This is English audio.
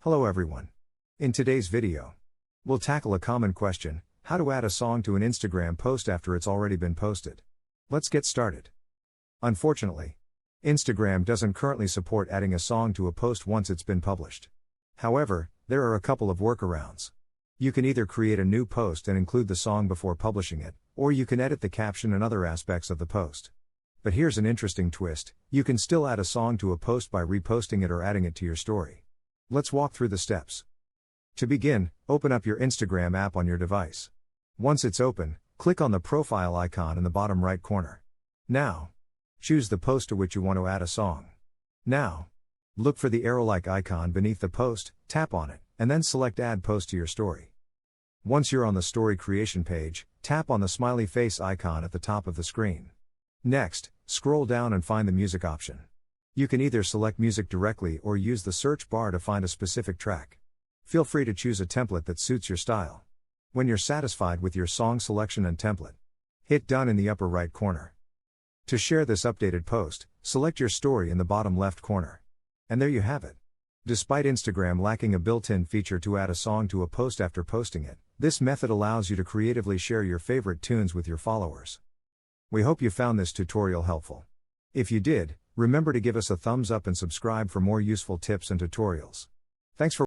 Hello everyone. In today's video, we'll tackle a common question: how to add a song to an Instagram post after it's already been posted. Let's get started. Unfortunately, Instagram doesn't currently support adding a song to a post once it's been published. However, there are a couple of workarounds. You can either create a new post and include the song before publishing it, or you can edit the caption and other aspects of the post. But here's an interesting twist: you can still add a song to a post by reposting it or adding it to your story. Let's walk through the steps. To begin, open up your Instagram app on your device. Once it's open, click on the profile icon in the bottom right corner. Now, choose the post to which you want to add a song. Now, look for the arrow-like icon beneath the post, tap on it, and then select Add Post to your story. Once you're on the story creation page, tap on the smiley face icon at the top of the screen. Next, scroll down and find the music option. You can either select music directly or use the search bar to find a specific track. Feel free to choose a template that suits your style. When you're satisfied with your song selection and template, hit Done in the upper right corner. To share this updated post, select your story in the bottom left corner. And there you have it. Despite Instagram lacking a built-in feature to add a song to a post after posting it, this method allows you to creatively share your favorite tunes with your followers. We hope you found this tutorial helpful. If you did, remember to give us a thumbs up and subscribe for more useful tips and tutorials. Thanks for